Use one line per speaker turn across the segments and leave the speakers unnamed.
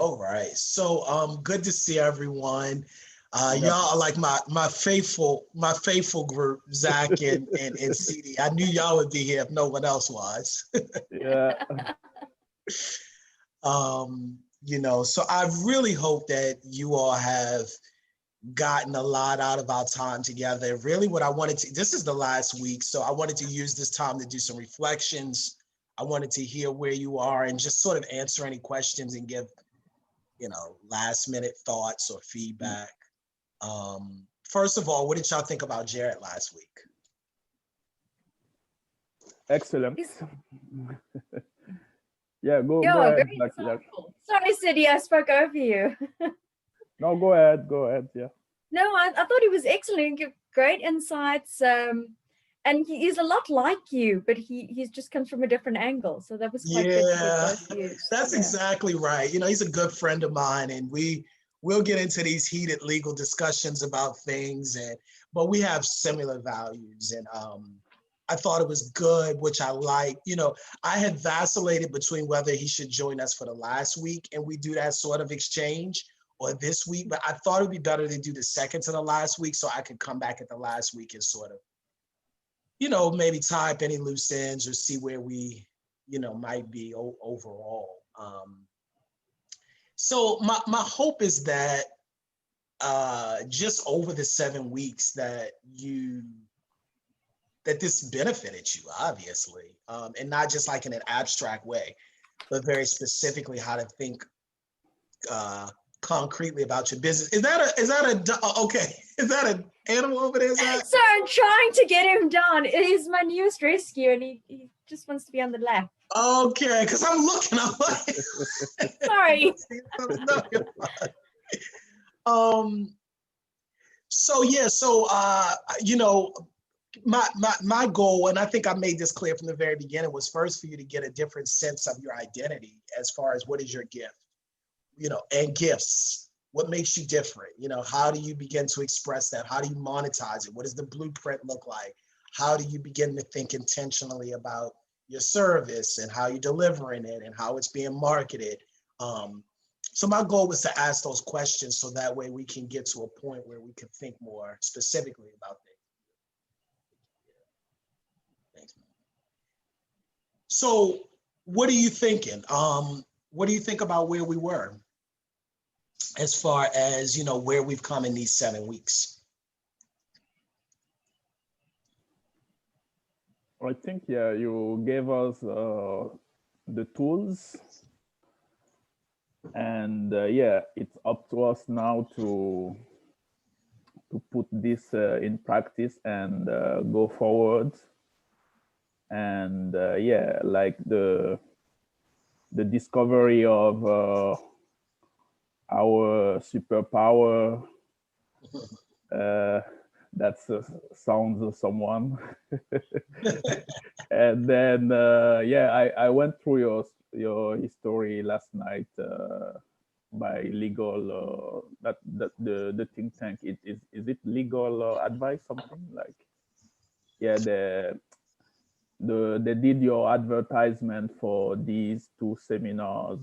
All right. So good to see everyone.
Yep.
Y'all are like my faithful group, Zach and CD. I knew y'all would be here if no one else was.
Yeah.
So I really hope that you all have gotten a lot out of our time together. Really what I wanted to, this is the last week, so I wanted to use this time to do some reflections. I wanted to hear where you are and just sort of answer any questions and give, last minute thoughts or feedback. First of all, what did y'all think about Jared last week?
Excellent. Yeah, go
Yeah,
ahead.
very insightful. Sorry, City, I spoke over you.
No, go ahead. Yeah.
No, I thought he was excellent. Great insights. And he's a lot like you, but he's just comes from a different angle. So that was quite good to get both views.
That's exactly right. He's a good friend of mine, and we'll get into these heated legal discussions about things, but we have similar values. And I thought it was good, which I like. I had vacillated between whether he should join us for the last week and we do that sort of exchange, or this week, but I thought it'd be better to do the second to the last week so I could come back at the last week and sort of, maybe tie up any loose ends or see where we, might be overall. So my hope is that just over the 7 weeks that this benefited you, obviously, and not just like in an abstract way, but very specifically how to think concretely about your business. Is that an animal over there, Zach?
So I'm trying to get him down. It is my newest rescue, and he just wants to be on the lap.
Okay, because I'm looking, I'm like,
sorry.
My goal, and I think I made this clear from the very beginning, was first for you to get a different sense of your identity as far as what is your gift, and gifts. What makes you different? How do you begin to express that? How do you monetize it? What does the blueprint look like? How do you begin to think intentionally about your service and how you're delivering it and how it's being marketed? So my goal was to ask those questions so that way we can get to a point where we can think more specifically about things. Thanks, man. So what are you thinking? What do you think about where we were as far as, where we've come in these 7 weeks?
I think, you gave us the tools, and it's up to us now to put this in practice and go forward. And like the discovery of our superpower, that's sounds of someone. And then I went through your history last night by legal that the think tank. Is it legal advice, something like? Yeah, they did your advertisement for these 2 seminars.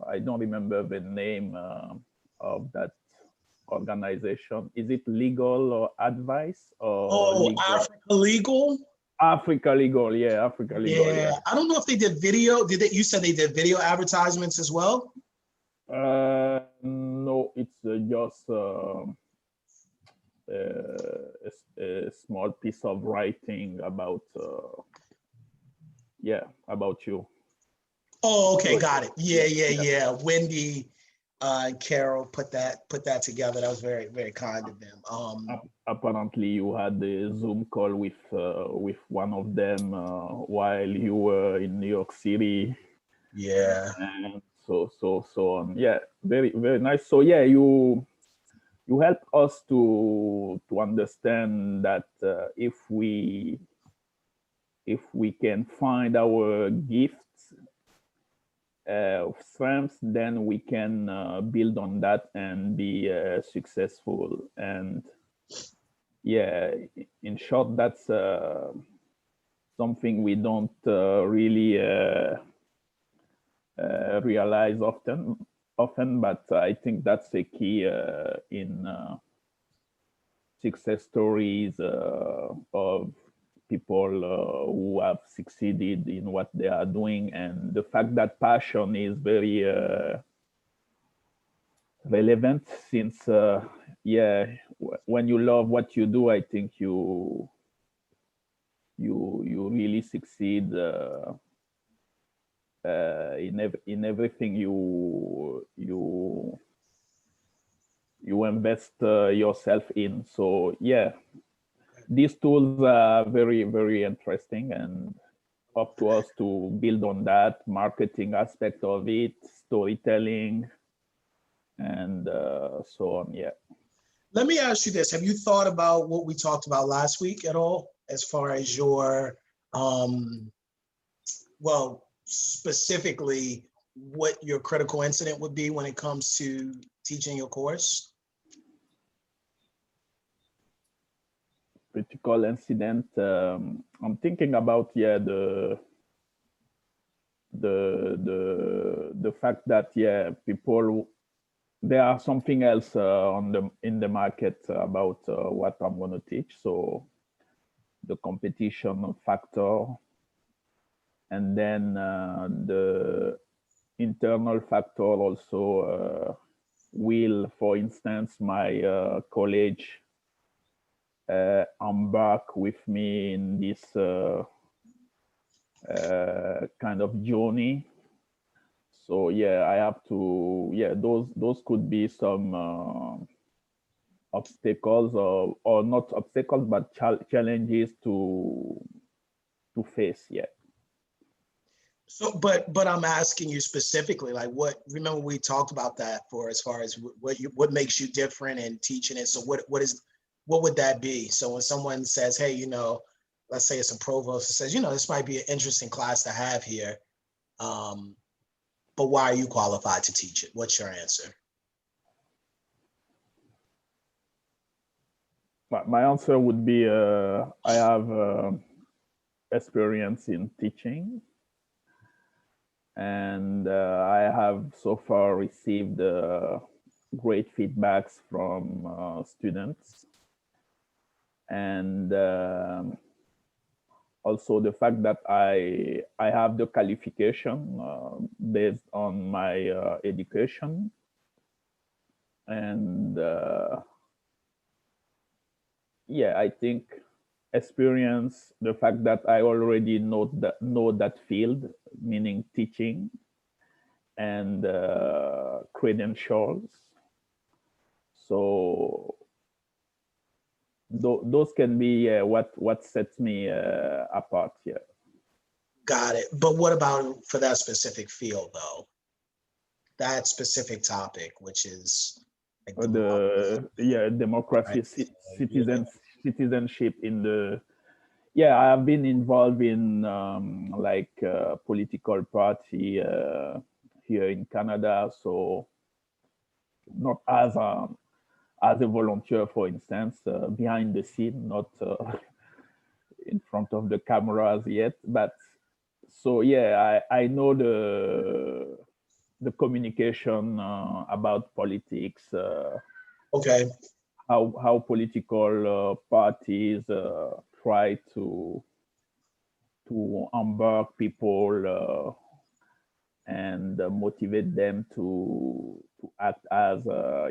I don't remember the name of that organization. Is it legal or advice or legal?
Africa Legal?
Africa Legal, yeah, Africa Legal.
Yeah, I don't know if they did video. You said they did video advertisements as well?
No, it's just a small piece of writing about about you.
Oh, okay, got it. Yeah. Wendy and Carol put that together. That was very, very kind of them.
Apparently, you had a Zoom call with one of them while you were in New York City.
Yeah.
And so on. Yeah, very, very nice. So yeah, you help us to understand that if we can find our gifts, strengths, then we can build on that and be successful. And yeah, in short, that's something we don't really realize often. often, but I think that's a key in success stories of people who have succeeded in what they are doing, and the fact that passion is very relevant, since when you love what you do, I think you really succeed in everything you invest yourself in. So yeah, these tools are very, very interesting, and up to us to build on that marketing aspect of it, storytelling, and so on. Yeah.
Let me ask you this. Have you thought about what we talked about last week at all, as far as your, well, specifically what your critical incident would be when it comes to teaching your course?
Critical incident. I'm thinking about, yeah, the fact that, yeah, people, there are something else in the market about what I'm going to teach. So the competition factor, and then the internal factor also will, for instance, my college embark with me in this kind of journey. So yeah, I have to, yeah, those could be some obstacles, or not obstacles, but challenges to face. Yeah.
So, but I'm asking you specifically, like, what? Remember we talked about that for as far as what makes you different in teaching it. So what would that be? So when someone says, hey, you know, let's say it's a provost that says, you know, this might be an interesting class to have here, but why are you qualified to teach it? What's your answer?
My answer would be I have experience in teaching, and I have so far received great feedbacks from students, and also the fact that I have the qualification based on my education, and yeah, I think experience, the fact that I already know that field, meaning teaching, and credentials. So those can be what sets me apart here.
Got it. But what about for that specific field, though? That specific topic, which is like
democracy,
right?
citizenship in the. Yeah, I have been involved in like political party here in Canada. So not as a volunteer, for instance, behind the scene, not in front of the cameras yet. But so yeah, I know the communication about politics.
Okay.
How political parties try to embark people and motivate them to act as a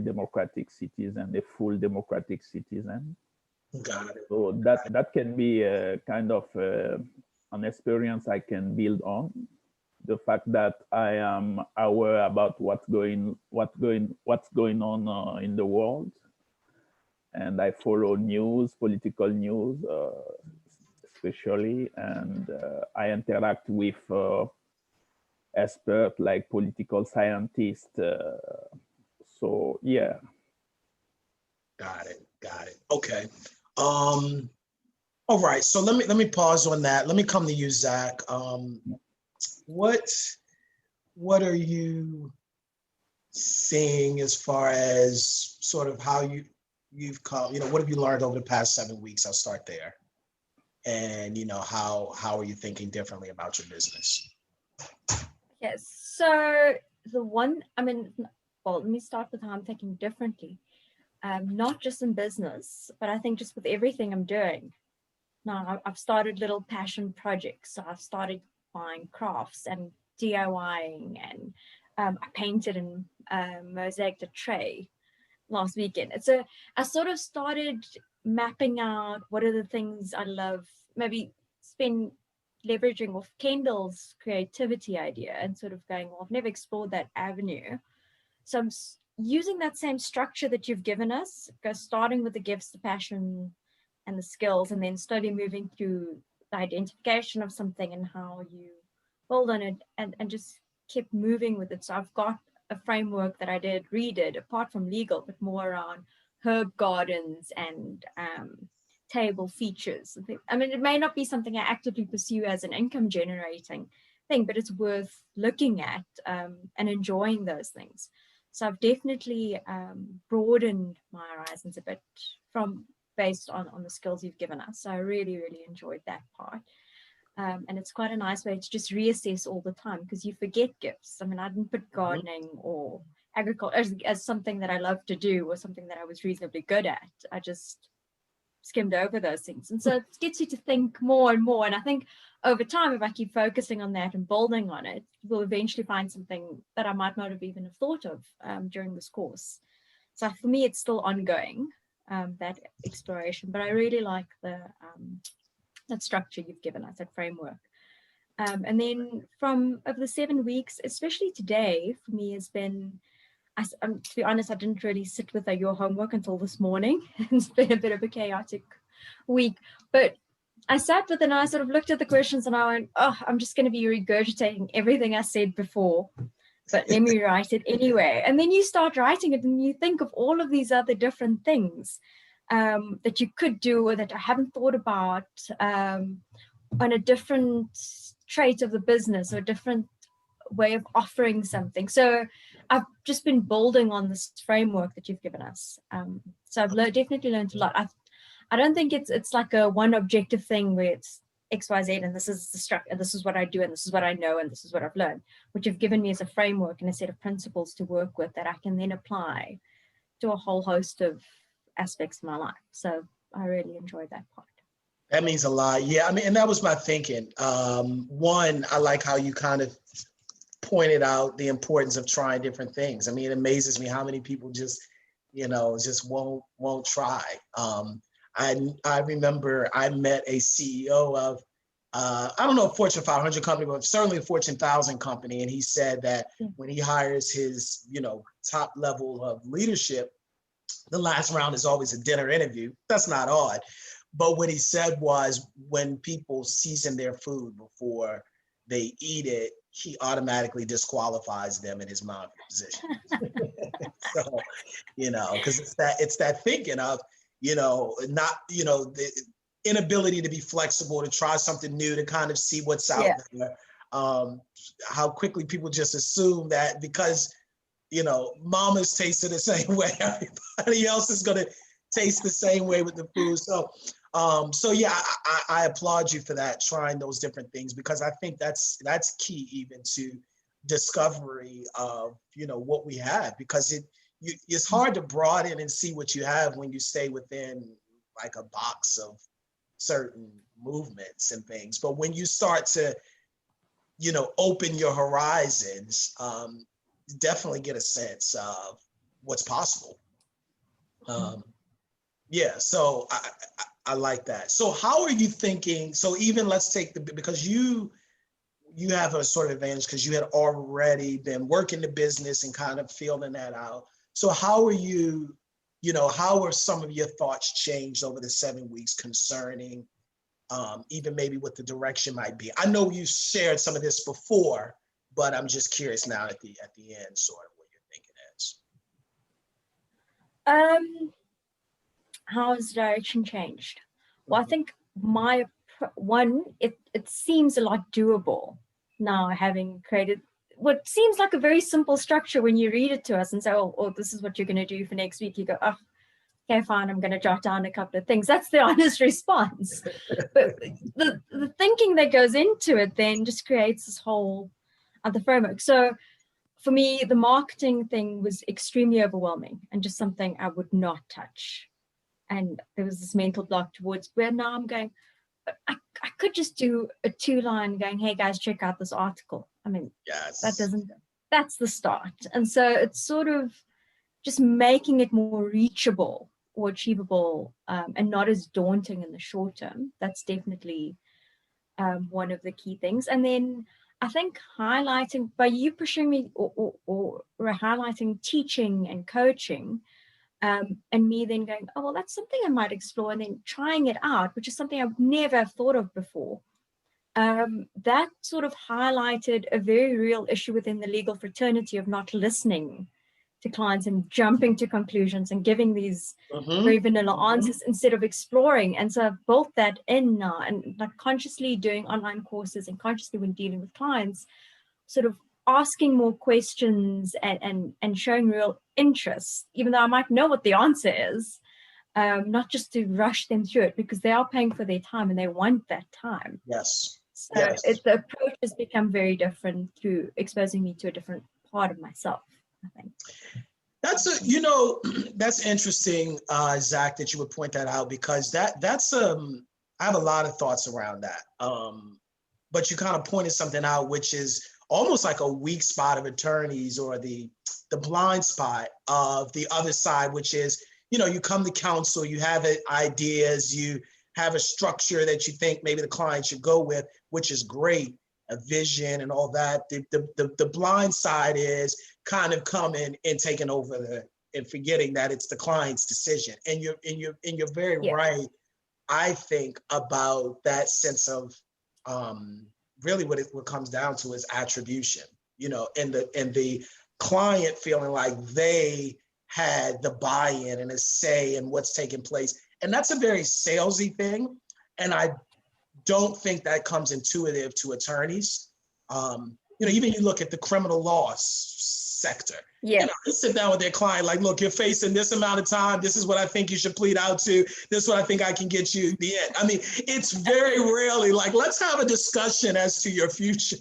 democratic citizen, a full democratic citizen.
Got it.
So that can be a kind of an experience I can build on. The fact that I am aware about what's going on in the world, and I follow political news, especially, and I interact with experts like political scientists. So yeah.
Got it. Okay. All right. So let me pause on that. Let me come to you, Zach. What are you seeing as far as sort of how you've come, you know, what have you learned over the past 7 weeks? I'll start there. And, you know, how are you thinking differently about your business?
Yes. So well, let me start with how I'm thinking differently. Not just in business, but I think just with everything I'm doing. Now, I've started little passion projects. So I've started buying crafts and DIYing, and I painted and mosaicked a tray last weekend. I sort of started mapping out what are the things I love, maybe leveraging off Kendall's creativity idea and sort of going, well, I've never explored that avenue. So I'm using that same structure that you've given us, starting with the gifts, the passion, and the skills, and then slowly moving through the identification of something and how you build on it, and just keep moving with it. So I've got a framework that I redid, apart from legal, but more around herb gardens and table features. I mean, it may not be something I actively pursue as an income generating thing, but it's worth looking at and enjoying those things. So I've definitely broadened my horizons a bit based on the skills you've given us. So I really, really enjoyed that part. And it's quite a nice way to just reassess all the time, because you forget gifts. I mean, I didn't put gardening or agriculture as something that I love to do or something that I was reasonably good at. I just skimmed over those things. And so it gets you to think more and more. And I think over time, if I keep focusing on that and building on it, we'll eventually find something that I might not have even thought of during this course. So for me, it's still ongoing, that exploration, but I really like that structure you've given us, that framework. And then from over the 7 weeks, especially today, for me has been, to be honest, I didn't really sit with your homework until this morning. It's been a bit of a chaotic week, but I sat with it and I sort of looked at the questions and I went, oh, I'm just going to be regurgitating everything I said before, but let me write it anyway. And then you start writing it and you think of all of these other different things that you could do or that I haven't thought about on a different trait of the business or a different way of offering something. So I've just been building on this framework that you've given us. So I've definitely learned a lot. I don't think it's like a one objective thing where it's XYZ and this is the structure and this is what I do and this is what I know and this is what I've learned. What you've given me is a framework and a set of principles to work with that I can then apply to a whole host of aspects of my life. So I really enjoyed that part.
That means a lot. Yeah, I mean, and that was my thinking. One, I like how you kind of pointed out the importance of trying different things. I mean, it amazes me how many people just won't try. I remember I met a CEO of, I don't know, a Fortune 500 company, but certainly a Fortune 1000 company. And he said that when he hires his, top level of leadership, the last round is always a dinner interview. That's not odd. But what he said was when people season their food before they eat it, he automatically disqualifies them in his manager position. So, because it's that thinking of, the inability to be flexible, to try something new, to kind of see what's out there. How quickly people just assume that because, mama's tasted the same way, everybody else is going to taste the same way with the food. So, I applaud you for that, trying those different things, because I think that's key even to discovery of, what we have, because it's hard to broaden and see what you have when you stay within like a box of certain movements and things. But when you start to, open your horizons, definitely get a sense of what's possible. So I like that. So how are you thinking? So even let's take because you have a sort of advantage because you had already been working the business and kind of feeling that out. So how are you, how are some of your thoughts changed over the 7 weeks concerning even maybe what the direction might be? I know you shared some of this before, but I'm just curious now at the end, sort of what you're thinking is.
How has direction changed? Well, I think it seems a lot doable now, having created what seems like a very simple structure when you read it to us and say, oh, this is what you're going to do for next week. You go, oh, okay, fine, I'm going to jot down a couple of things. That's the honest response. But the thinking that goes into it then just creates this whole other framework. So for me, the marketing thing was extremely overwhelming and just something I would not touch. And there was this mental block towards where now I'm going, I could just do a 2-line going, hey guys, check out this article. I mean,
Yes.
That's the start. And so it's sort of just making it more reachable or achievable, and not as daunting in the short term. That's definitely one of the key things. And then I think highlighting, by you pushing me or highlighting teaching and coaching, and me then going, oh, well, that's something I might explore, and then trying it out, which is something I would never have thought of before. That sort of highlighted a very real issue within the legal fraternity of not listening to clients and jumping to conclusions and giving these very vanilla answers instead of exploring. And so I've built that in now, and like consciously doing online courses and consciously when dealing with clients, sort of asking more questions and showing real interest, even though I might know what the answer is, not just to rush them through it, because they are paying for their time and they want that time.
Yes.
So
yes.
the approach has become very different through exposing me to a different part of myself, I think.
That's interesting, Zach, that you would point that out, because that's I have a lot of thoughts around that. But you kind of pointed something out, which is almost like a weak spot of attorneys, or the blind spot of the other side, which is, you come to counsel, you have ideas, you have a structure that you think maybe the client should go with, which is great, a vision and all that. The blind side is kind of coming and taking over and forgetting that it's the client's decision. And you're very right, I think, about that sense of really what comes down to is attribution, and the client feeling like they had the buy-in and a say in what's taking place. And that's a very salesy thing. And I don't think that comes intuitive to attorneys. Even you look at the criminal law sector.
Yeah.
They sit down with their client, like, look, you're facing this amount of time. This is what I think you should plead out to. This is what I think I can get you the end. I mean, it's very rarely like, let's have a discussion as to your future.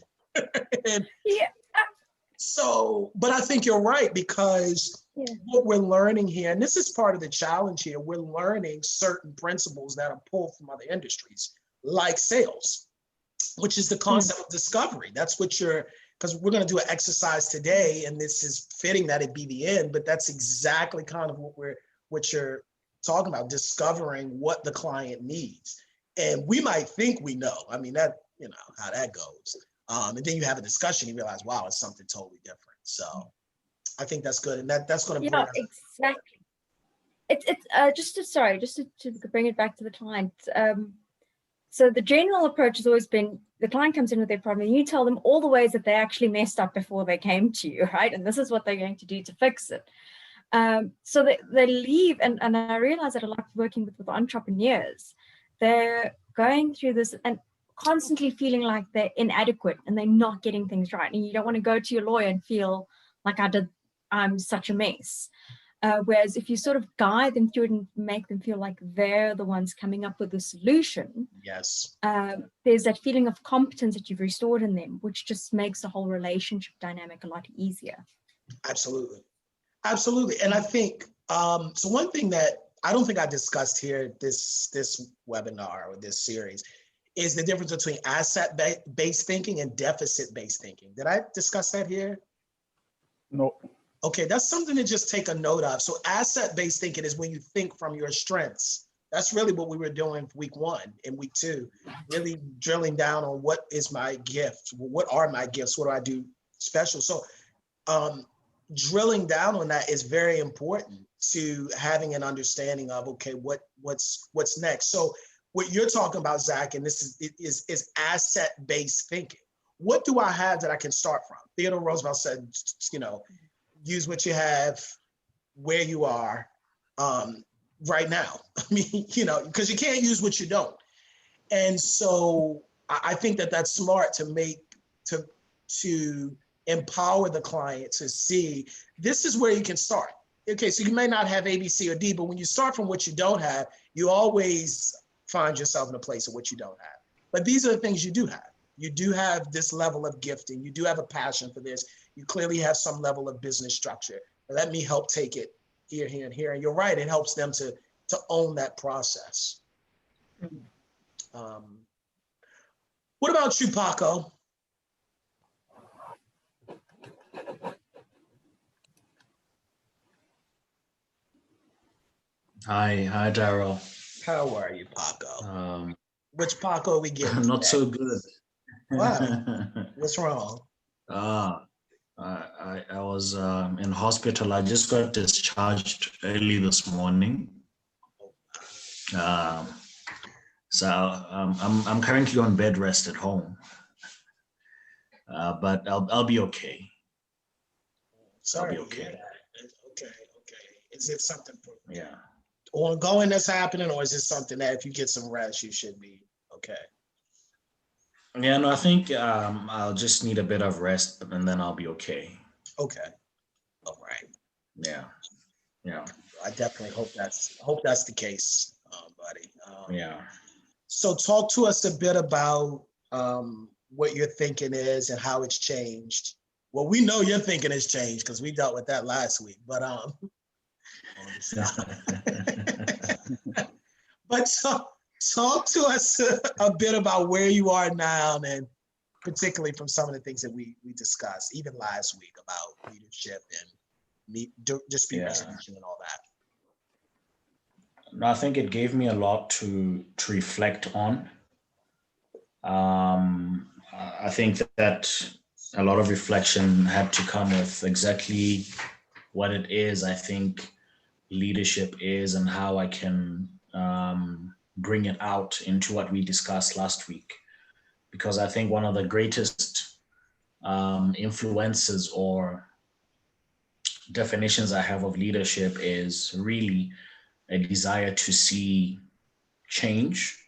So, but I think you're right, because what we're learning here, and this is part of the challenge here, we're learning certain principles that are pulled from other industries, like sales, which is the concept of discovery. That's what because we're going to do an exercise today, and this is fitting that it be the end, but that's exactly kind of what you're talking about, discovering what the client needs. And we might think we know. I mean, that, how that goes. And then you have a discussion, you realize, wow, it's something totally different. So I think that's good. And that's going to bring
exactly. It's to bring it back to the client. So the general approach has always been, the client comes in with their problem, and you tell them all the ways that they actually messed up before they came to you, right? And this is what they're going to do to fix it. So they leave, and I realize that a lot working with entrepreneurs, they're going through this and constantly feeling like they're inadequate and they're not getting things right. And you don't want to go to your lawyer and feel like I'm such a mess. Whereas if you sort of guide them through it and make them feel like they're the ones coming up with the solution, there's that feeling of competence that you've restored in them, which just makes the whole relationship dynamic a lot easier.
Absolutely. And I think, so one thing that I don't think I discussed here, this webinar or this series, is the difference between asset-based thinking and deficit-based thinking. Did I discuss that here?
No.
Okay, that's something to just take a note of. So asset-based thinking is when you think from your strengths. That's really what we were doing week 1 and week 2, really drilling down on what is my gift, what are my gifts, what do I do special. So drilling down on that is very important to having an understanding of, okay, what's next. So what you're talking about, Zach, and this is asset-based thinking. What do I have that I can start from? Theodore Roosevelt said, use what you have, where you are, right now. I mean, because you can't use what you don't. And so I think that's smart to empower the client to see this is where you can start. Okay, so you may not have A, B, C, or D, but when you start from what you don't have, you always find yourself in a place of what you don't have. But these are the things you do have. You do have this level of gifting. You do have a passion for this. You clearly have some level of business structure. Let me help take it here, here, and here. And you're right, it helps them to own that process. What about you, Paco?
Hi, Darrell.
How are you, Paco? Which Paco are we getting?
Not
today?
so good.
Why? What's wrong?
I was in hospital. I just got discharged early this morning. So I'm currently on bed rest at home, but I'll be okay.
Sorry,
I'll be okay.
Okay. Is it something
Yeah.
ongoing that's happening, or is it something that if you get some rest, you should be okay?
Yeah, no, I think I'll just need a bit of rest, and then I'll be okay.
Okay. All right.
Yeah.
I definitely hope that's the case, buddy.
Yeah.
So talk to us a bit about what your thinking is and how it's changed. Well, we know your thinking has changed because we dealt with that last week, but but talk to us a bit about where you are now, and particularly from some of the things that we discussed, even last week, about leadership and dispute resolution and all that.
No, I think it gave me a lot to reflect on. I think that a lot of reflection had to come with exactly what it is I think leadership is and how I can bring it out into what we discussed last week. Because I think one of the greatest influences or definitions I have of leadership is really a desire to see change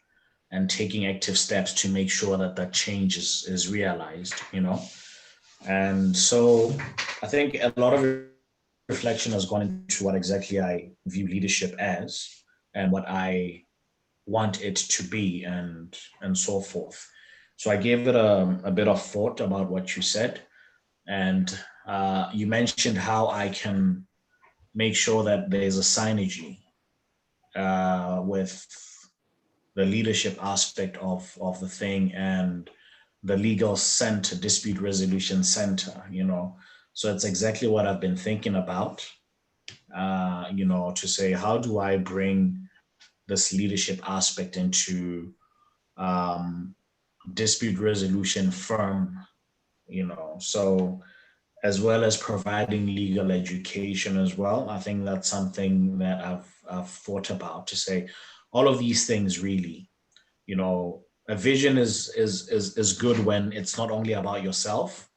and taking active steps to make sure that that change is realized, And so I think a lot of reflection has gone into what exactly I view leadership as and what I want it to be and so forth. So I gave it a bit of thought about what you said. And you mentioned how I can make sure that there's a synergy with the leadership aspect of the thing and the legal center, dispute resolution center, So it's exactly what I've been thinking about, to say, how do I bring this leadership aspect into dispute resolution firm, So as well as providing legal education as well. I think that's something that I've thought about, to say all of these things really, a vision is good when it's not only about yourself,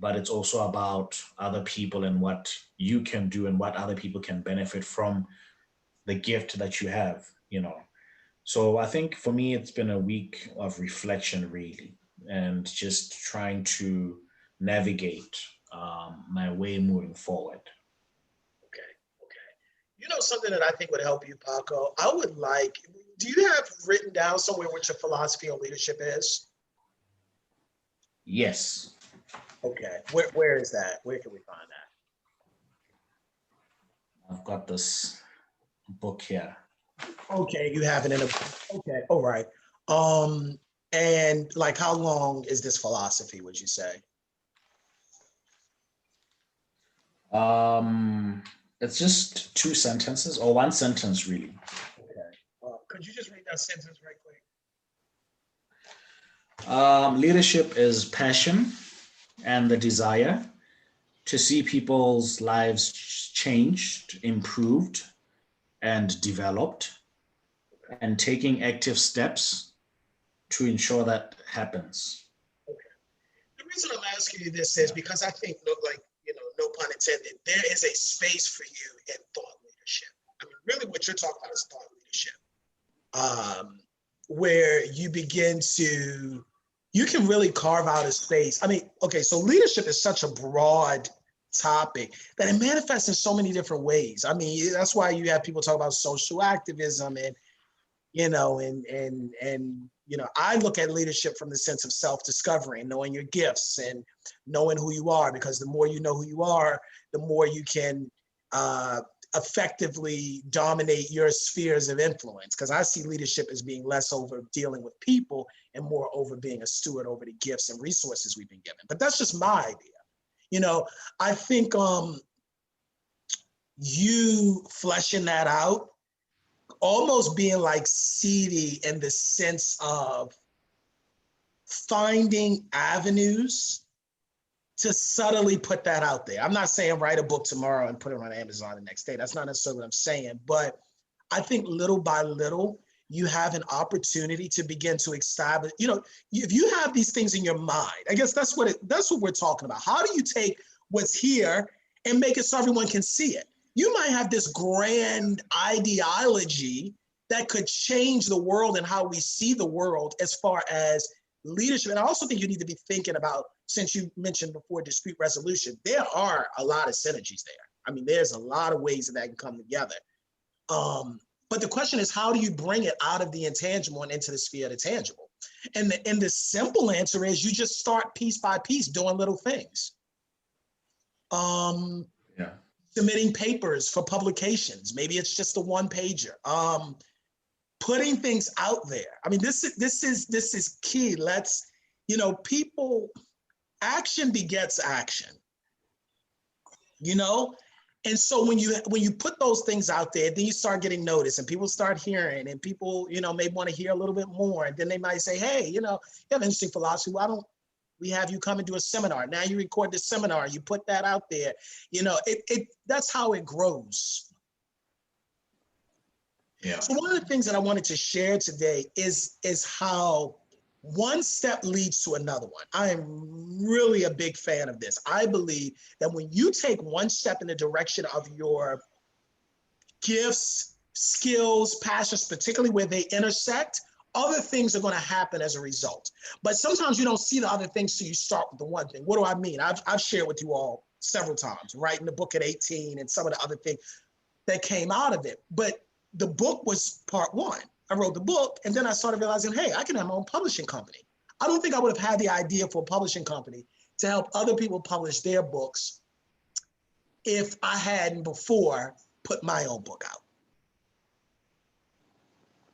but it's also about other people and what you can do and what other people can benefit from the gift that you have, So I think for me, it's been a week of reflection really, and just trying to navigate my way moving forward.
Okay. Something that I think would help you, Paco, do you have written down somewhere what your philosophy on leadership is?
Yes.
Okay. Where is that? Where can we find that?
I've got this book here.
Okay, you have it in a, okay, all right. And like, how long is this philosophy, would you say?
It's just 2 sentences or 1 sentence really.
Okay. Could you just read that sentence right quick?
Leadership is passion and the desire to see people's lives changed, improved, and developed, and taking active steps to ensure that happens.
Okay. The reason I'm asking you this is because I think, no pun intended, there is a space for you in thought leadership. I mean, really what you're talking about is thought leadership, where you can really carve out a space. I mean, okay, so leadership is such a broad topic that it manifests in so many different ways. I mean, that's why you have people talk about social activism, and you know, and you know, I look at leadership from the sense of self-discovery and knowing your gifts and knowing who you are, because the more you know who you are, the more you can effectively dominate your spheres of influence. Because I see leadership as being less over dealing with people and more over being a steward over the gifts and resources we've been given. But that's just my idea. You know, I think you fleshing that out, almost being like Seedy in the sense of finding avenues to subtly put that out there. I'm not saying write a book tomorrow and put it on Amazon the next day. That's not necessarily what I'm saying. But I think little by little, you have an opportunity to begin to establish, you know, if you have these things in your mind, I guess that's what we're talking about. How do you take what's here and make it so everyone can see it? You might have this grand ideology that could change the world and how we see the world as far as leadership. And I also think you need to be thinking about, since you mentioned before dispute resolution, there are a lot of synergies there. I mean, there's a lot of ways that can come together. But the question is, how do you bring it out of the intangible and into the sphere of the tangible? And the simple answer is you just start piece by piece doing little things. Submitting papers for publications. Maybe it's just a one pager. Putting things out there. I mean, this is key. Let's, you know, people, action begets action, you know? And so when you put those things out there, then you start getting noticed and people start hearing, and people, you know, may want to hear a little bit more. And then they might say, hey, you know, you have an interesting philosophy. Why don't we have you come and do a seminar? Now you record the seminar, you put that out there. You know, that's how it grows. Yeah. So one of the things that I wanted to share today is how one step leads to another one. I am really a big fan of this. I believe that when you take one step in the direction of your gifts, skills, passions, particularly where they intersect, other things are going to happen as a result. But sometimes you don't see the other things, so you start with the one thing. What do I mean? I've shared with you all several times, writing the book at 18 and some of the other things that came out of it. But the book was part one. I wrote the book, and then I started realizing, hey, I can have my own publishing company. I don't think I would have had the idea for a publishing company to help other people publish their books if I hadn't before put my own book out.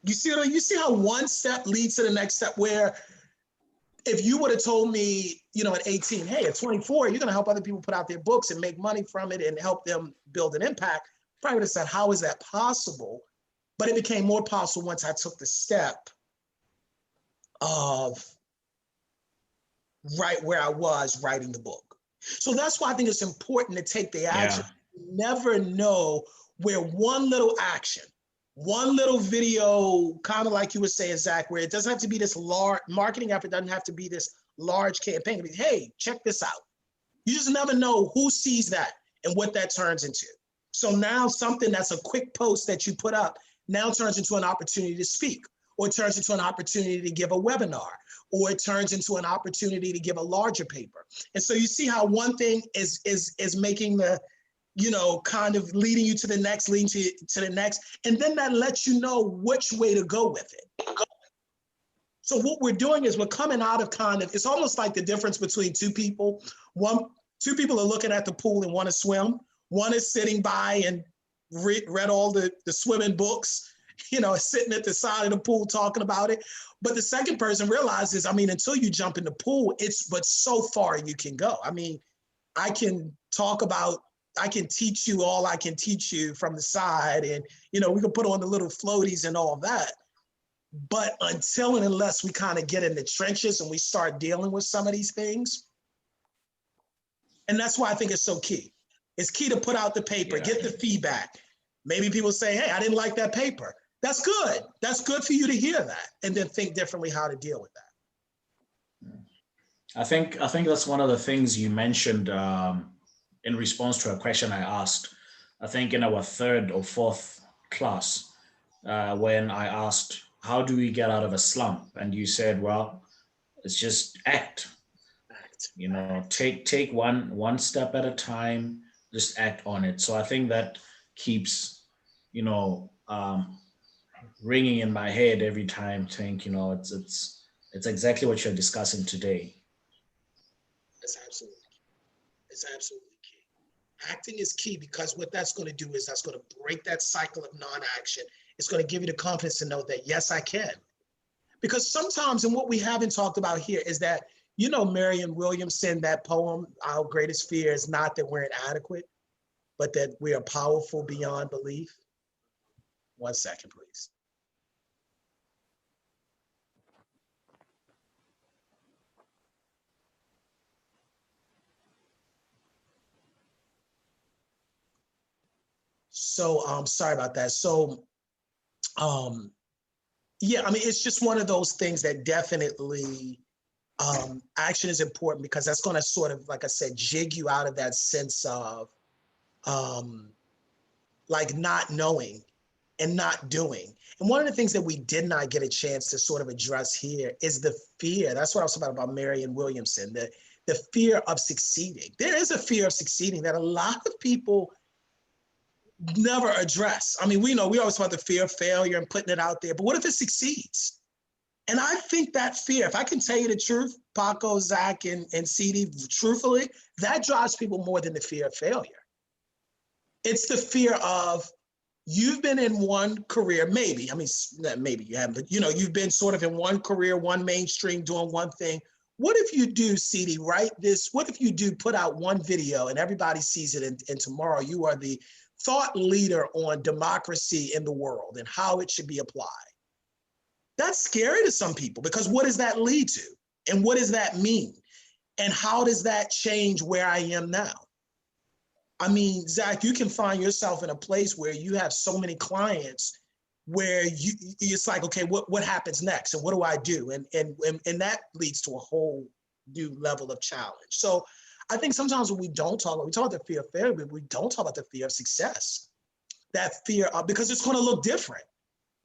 You see how one step leads to the next step, where if you would have told me, you know, at 18, hey, at 24, you're going to help other people put out their books and make money from it and help them build an impact, probably would have said, how is that possible? But it became more possible once I took the step of right where I was writing the book. So that's why I think it's important to take the action. Yeah. You never know where one little action, one little video, kind of like you were saying, Zach, where it doesn't have to be this large marketing effort, doesn't have to be this large campaign. Hey, check this out. You just never know who sees that and what that turns into. So now something that's a quick post that you put up now turns into an opportunity to speak, or it turns into an opportunity to give a webinar, or it turns into an opportunity to give a larger paper. And so you see how one thing is making the, you know, kind of leading you to the next, leading to the next, and then that lets you know which way to go with it. So what we're doing is we're coming out of kind of, it's almost like the difference between two people. Two people are looking at the pool and want to swim. One is sitting by and read all the swimming books, you know, sitting at the side of the pool talking about it. But the second person realizes, I mean, until you jump in the pool, but so far you can go. I mean, I can teach you all I can teach you from the side, and, you know, we can put on the little floaties and all that. But until and unless we kind of get in the trenches and we start dealing with some of these things, and that's why I think it's so key. It's key to put out the paper, get the feedback. Maybe people say, hey, I didn't like that paper. That's good. That's good for you to hear that, and then think differently how to deal with that.
I think that's one of the things you mentioned in response to a question I asked, I think in our third or fourth class, when I asked, how do we get out of a slump? And you said, well, it's just act. You know, take one step at a time, just act on it. So I think that keeps, you know, ringing in my head every time. Think, you know, it's exactly what you're discussing today.
It's absolutely, it's absolutely key. Acting is key because what that's going to do is that's going to break that cycle of non-action. It's going to give you the confidence to know that, yes, I can. Because sometimes, and what we haven't talked about here is that, you know, Marianne Williamson, that poem, Our Greatest Fear is not that we're inadequate, but that we are powerful beyond belief. 1 second, please. So sorry about that. So yeah, I mean, it's just one of those things that definitely action is important, because that's going to sort of, like I said, jig you out of that sense of like not knowing and not doing. And one of the things that we did not get a chance to sort of address here is the fear. That's what I was talking about Marianne Williamson, the fear of succeeding. There is a fear of succeeding that a lot of people never address. I mean, we know, we always talk about the fear of failure and putting it out there, but what if it succeeds? And I think that fear, if I can tell you the truth, Paco, Zach, and CD, truthfully, that drives people more than the fear of failure. It's the fear of, you've been in one career, maybe, I mean, maybe you haven't, but you know, you've been sort of in one career, one mainstream, doing one thing. What if you do, CD, write this, what if you do put out one video and everybody sees it, and tomorrow you are the thought leader on democracy in the world and how it should be applied? That's scary to some people, because what does that lead to? And what does that mean? And how does that change where I am now? I mean, Zach, you can find yourself in a place where you have so many clients where it's like, okay, what happens next? And what do I do? And that leads to a whole new level of challenge. So I think sometimes when we talk about the fear of failure, but we don't talk about the fear of success. That fear of, because it's going to look different.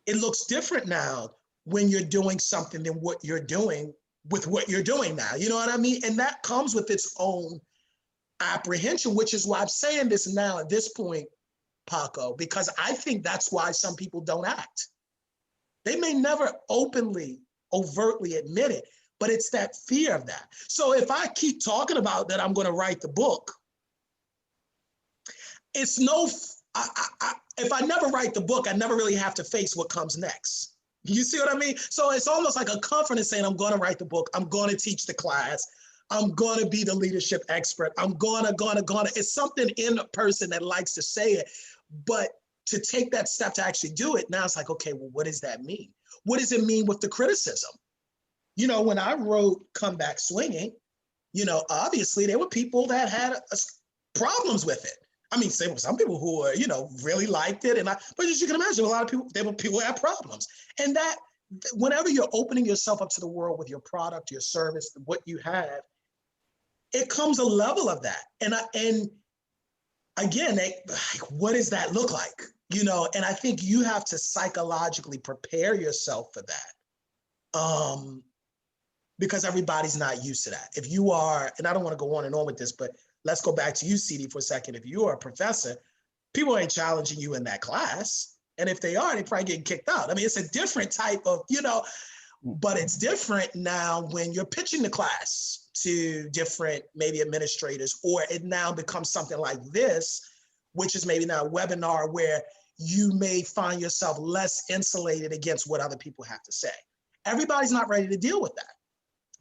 It looks different now when you're doing something than what you're doing with what you're doing now. You know what I mean? And that comes with its own apprehension, which is why I'm saying this now at this point, Paco, because I think that's why some people don't act. They may never openly, overtly admit it, but it's that fear of that. So if I keep talking about that I'm going to write the book, it's no, if I never write the book, I never really have to face what comes next. You see what I mean? So it's almost like a confidence saying, I'm going to write the book. I'm going to teach the class. I'm going to be the leadership expert. I'm gonna. It's something in a person that likes to say it, but to take that step to actually do it, now it's like, okay, well, what does that mean? What does it mean with the criticism? You know, when I wrote Come Back Swinging, you know, obviously there were people that had problems with it. I mean, some people who were, you know, really liked it, but as you can imagine, a lot of people, there were people who had problems. And that, whenever you're opening yourself up to the world with your product, your service, what you have, it comes a level of that. And again, what does that look like? You know, and I think you have to psychologically prepare yourself for that. Because everybody's not used to that. If you are, and I don't want to go on and on with this, but let's go back to you, CD, for a second. If you are a professor, people ain't challenging you in that class. And if they are, they probably get kicked out. I mean, it's a different type of, you know, but it's different now when you're pitching the class to different maybe administrators, or it now becomes something like this, which is maybe now a webinar where you may find yourself less insulated against what other people have to say. Everybody's not ready to deal with that.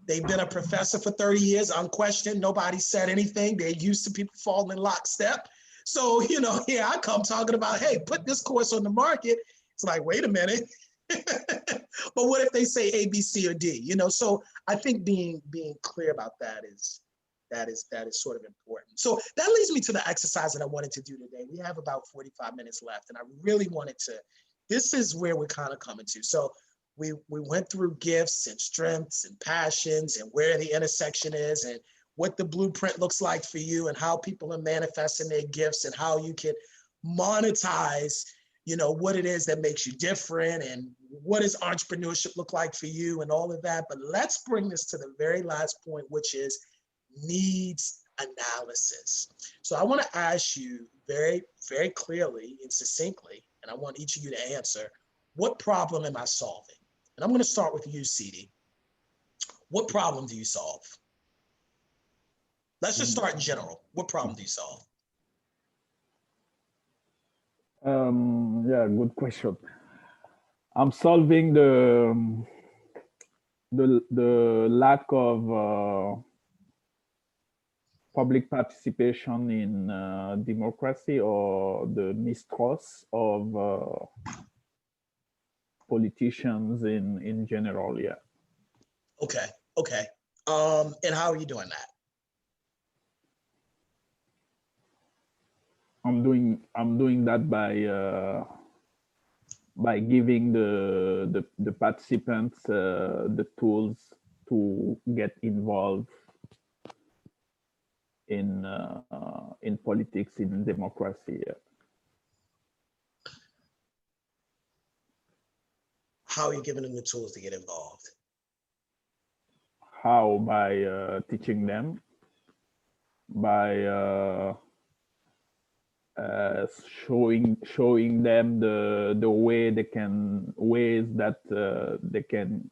They've been a professor for 30 years, unquestioned. Nobody said anything. They're used to people falling in lockstep. So, you know, here I come talking about, hey, put this course on the market. It's like, wait a minute. But what if they say A, B, C, or D? You know, so I think being clear about that is sort of important. So that leads me to the exercise that I wanted to do today. We have about 45 minutes left, and I really wanted to, this is where we're kind of coming to. So we went through gifts and strengths and passions and where the intersection is and what the blueprint looks like for you and how people are manifesting their gifts and how you can monetize, you know, what it is that makes you different and what does entrepreneurship look like for you and all of that. But let's bring this to the very last point, which is needs analysis. So I want to ask you very, very clearly and succinctly, and I want each of you to answer, what problem am I solving? And I'm going to start with you, CD. What problem do you solve? Let's just start in general. What problem do you solve?
Yeah, good question. I'm solving the lack of public participation in democracy, or the mistrust of politicians in general. Yeah.
Okay. Okay. And how are you doing that?
I'm doing that by giving the participants the tools to get involved in politics, in democracy. Yeah.
How are you giving them the tools to get involved?
How? By teaching them, by showing them the ways that they can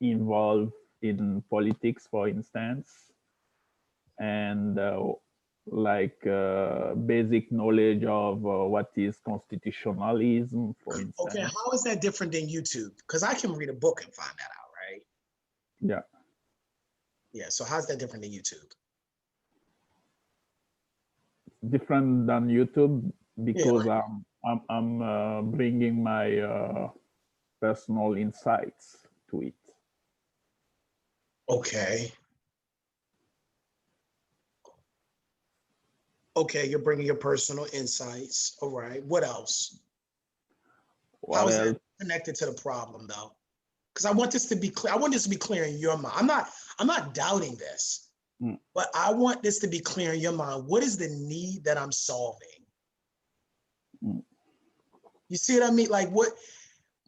involve in politics, for instance, and basic knowledge of what is constitutionalism, for instance.
Okay, how is that different than YouTube? Because I can read a book and find that out, right?
Yeah.
Yeah, so how's that different than YouTube?
Different than YouTube because
Yeah.
I'm bringing my personal insights to it.
Okay. Okay, you're bringing your personal insights. All right. What else? How is that connected to the problem, though? Because I want this to be clear. I want this to be clear in your mind. I'm not doubting this, but I want this to be clear in your mind. What is the need that I'm solving? You see what I mean? Like, what?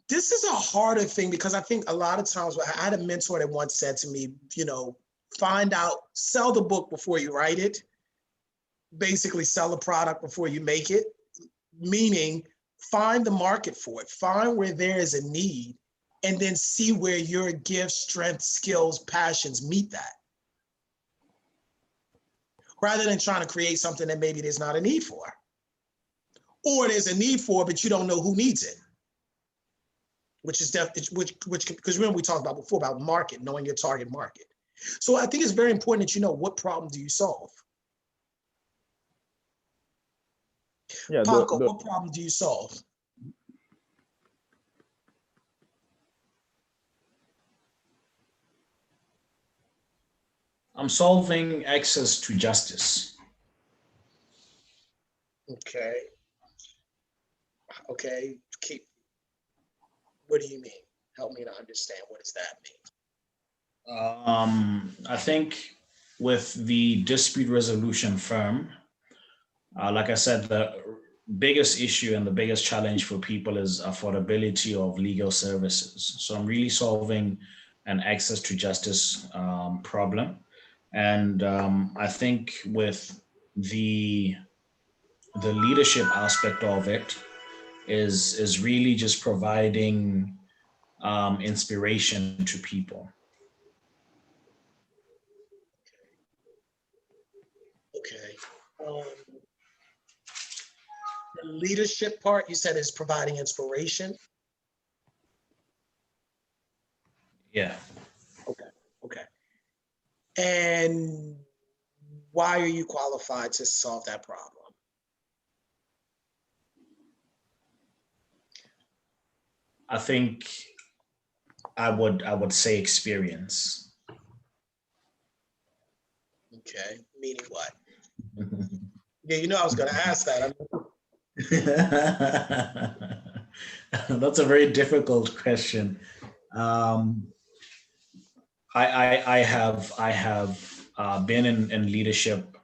This is a harder thing, because I think a lot of times, I had a mentor that once said to me, find out, sell the book before you write it. Basically, sell the product before you make it, meaning find the market for it, find where there is a need, and then see where your gifts, strengths, skills, passions meet that. Rather than trying to create something that maybe there's not a need for, or there's a need for, but you don't know who needs it. Which is because remember we talked about before about market, knowing your target market. So I think it's very important that you know, what problem do you solve?
Yeah,
Paco, what problem do you solve?
I'm solving access to justice.
Okay. Okay. What do you mean? Help me to understand. What does that mean?
I think with the dispute resolution firm, like I said, the biggest issue and the biggest challenge for people is affordability of legal services. So I'm really solving an access to justice problem. And I think with the leadership aspect of it is really just providing inspiration to people.
Okay. The leadership part you said is providing inspiration.
Yeah.
Okay. Okay. And why are you qualified to solve that problem?
I think I would say experience.
Okay. Meaning what? Yeah, I was going to ask that.
That's a very difficult question. I have been in leadership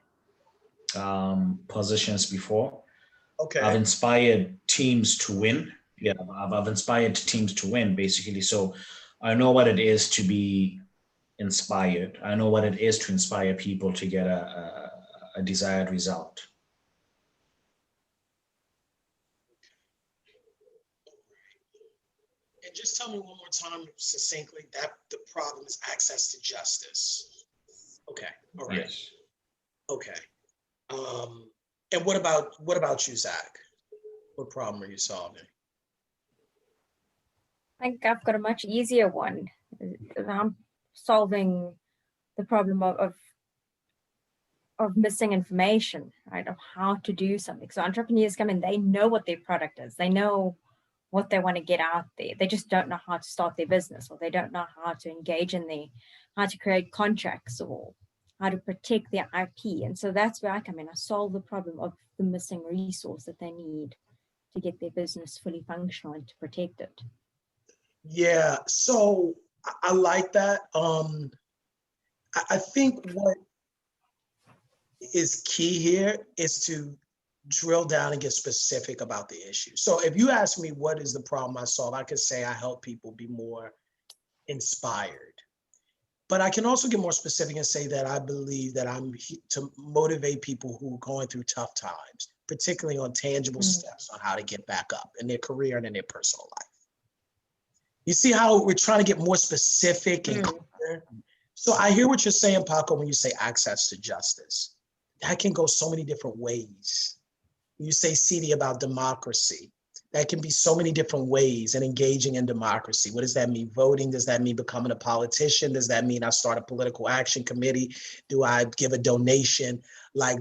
positions before.
Okay.
I've inspired teams to win. Yeah, I've inspired teams to win, basically. So I know what it is to be inspired. I know what it is to inspire people to get a desired result.
And just tell me one more time succinctly that the problem is access to justice. Okay. All right.
Yes.
Okay. And what about you, Zach? What problem are you solving?
I think I've got a much easier one. I'm solving the problem of missing information, right? Of how to do something. So entrepreneurs come in, they know what their product is. They know what they want to get out there. They just don't know how to start their business, or they don't know how to engage in how to create contracts, or how to protect their IP. And so that's where I come in. I solve the problem of the missing resource that they need to get their business fully functional and to protect it.
Yeah, so I like that. I think what is key here is to drill down and get specific about the issue. So if you ask me what is the problem I solve, I could say I help people be more inspired. But I can also get more specific and say that I believe that I'm to motivate people who are going through tough times, particularly on tangible steps on how to get back up in their career and in their personal life. You see how we're trying to get more specific and clear? So I hear what you're saying, Paco, when you say access to justice. That can go so many different ways. You say, CD, about democracy. That can be so many different ways and engaging in democracy. What does that mean? Voting? Does that mean becoming a politician? Does that mean I start a political action committee? Do I give a donation? I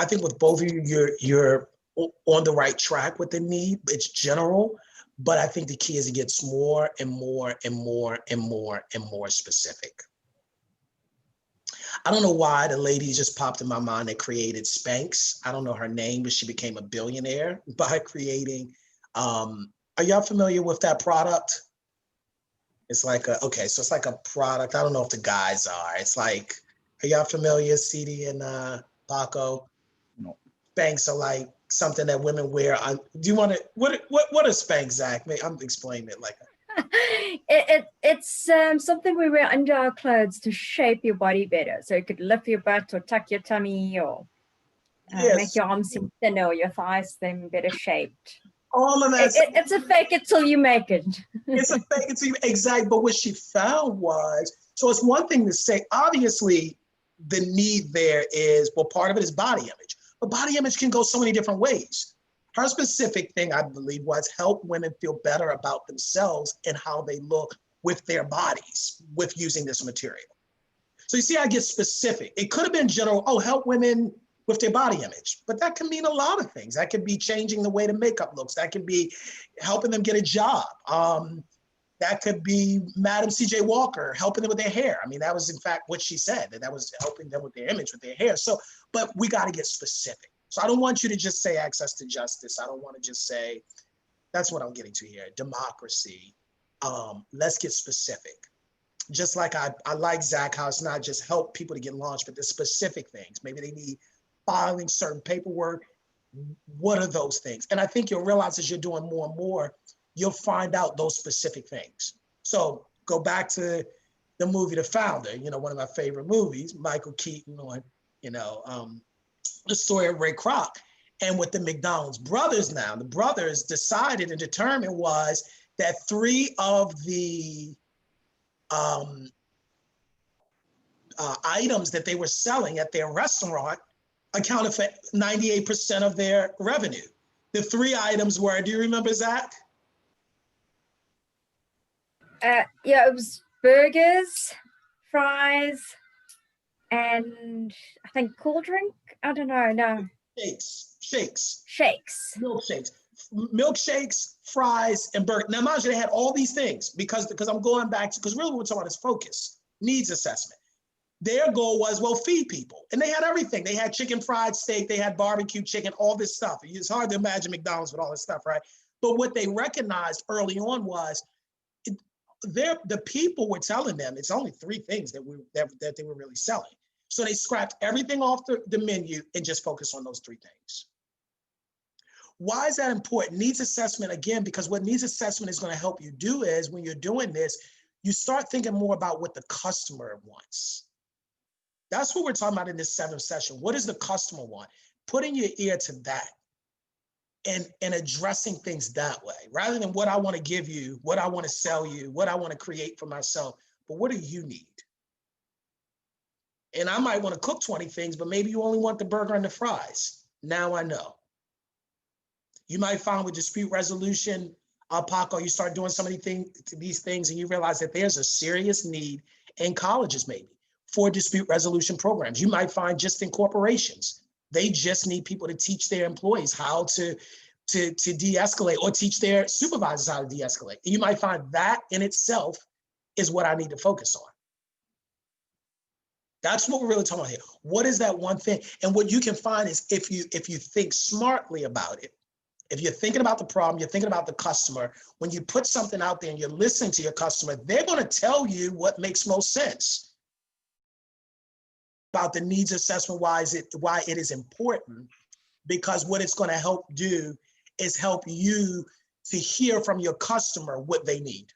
think with both of you, you're on the right track with the need. It's general, but I think the key is it gets more and more and more and more and more specific. I don't know why the lady just popped in my mind that created Spanx. I don't know her name, but she became a billionaire by creating, are y'all familiar with that product? It's like so it's like a product. I don't know if the guys are. It's like, are y'all familiar, CD and Paco?
No.
Spanx are like something that women wear. Do you want to, what are Spanx, Zach? I'm explaining it like
It's something we wear under our clothes to shape your body better. So you could lift your butt or tuck your tummy, or make your arms seem thinner or your thighs seem better shaped.
All of that.
It's a fake it till you make it.
It's a fake it till you, exactly. But what she found was, so it's one thing to say, obviously the need there is, well, part of it is body image, but body image can go so many different ways. Her specific thing, I believe, was help women feel better about themselves and how they look with their bodies with using this material. So you see, I get specific. It could have been general, oh, help women with their body image, but that can mean a lot of things. That could be changing the way the makeup looks. That could be helping them get a job. That could be Madam C.J. Walker helping them with their hair. I mean, that was in fact what she said, that was helping them with their image, with their hair. So, but we got to get specific. So I don't want you to just say access to justice. I don't want to just say, that's what I'm getting to here, democracy. Let's get specific. Just like I like Zach, how it's not just help people to get launched, but the specific things. Maybe they need filing certain paperwork. What are those things? And I think you'll realize as you're doing more and more, you'll find out those specific things. So go back to the movie, The Founder, one of my favorite movies, Michael Keaton on, the story of Ray Kroc. And with the McDonald's brothers now, the brothers decided and determined was that 3 of the items that they were selling at their restaurant accounted for 98% of their revenue. The 3 items were, do you remember, Zach?
Yeah, it was burgers, fries, and I think cool drink. I don't know. No.
Shakes. Milkshakes, fries, and burger. Now, mind you, they had all these things because I'm going back to, because really what we're talking about is focus, needs assessment. Their goal was, well, feed people. And they had everything. They had chicken fried steak, they had barbecue chicken, all this stuff. It's hard to imagine McDonald's with all this stuff, right? But what they recognized early on was the people were telling them it's only 3 things that they were really selling. So they scrapped everything off the menu and just focused on those 3 things. Why is that important? Needs assessment, again, because what needs assessment is going to help you do is when you're doing this, you start thinking more about what the customer wants. That's what we're talking about in this 7th session. What does the customer want? Putting your ear to that. and addressing things that way, rather than what I want to give you, what I want to sell you, what I want to create for myself, but what do you need? And I might want to cook 20 things, but maybe you only want the burger and the fries. Now I know. You might find with dispute resolution, Paco, you start doing some of these things and you realize that there's a serious need in colleges maybe for dispute resolution programs. You might find just in corporations, they just need people to teach their employees how to de-escalate, or teach their supervisors how to de-escalate. And you might find that in itself is what I need to focus on. That's what we're really talking about here. What is that one thing? And what you can find is if you think smartly about it, if you're thinking about the problem, you're thinking about the customer, when you put something out there and you're listening to your customer, they're going to tell you what makes most sense about the needs assessment, why it is important, because what it's going to help do is help you to hear from your customer what they need.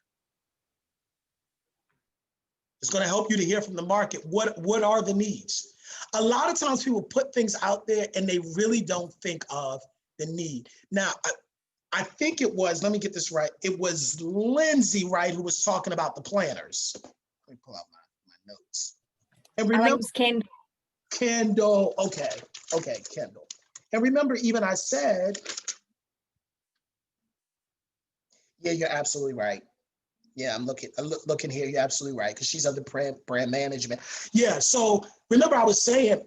It's going to help you to hear from the market what are the needs. A lot of times people put things out there and they really don't think of the need. Now, I think it was, let me get this right, it was Lindsay, right, who was talking about the planners. Let me pull out my notes. And remember,
I think it was
Kendall, okay, Kendall. And remember, even I said, yeah, you're absolutely right. Yeah, I'm looking here. You're absolutely right, because she's under brand management. Yeah, so remember I was saying,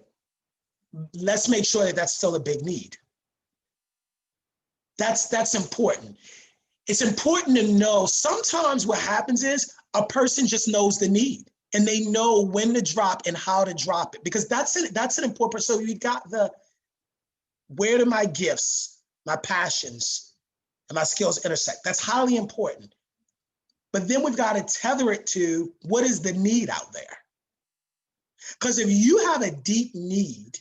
let's make sure that that's still a big need. That's important. It's important to know sometimes what happens is a person just knows the need and they know when to drop and how to drop it, because that's an important, so you got the, where do my gifts, my passions, and my skills intersect? That's highly important. But then we've got to tether it to what is the need out there? Because if you have a deep need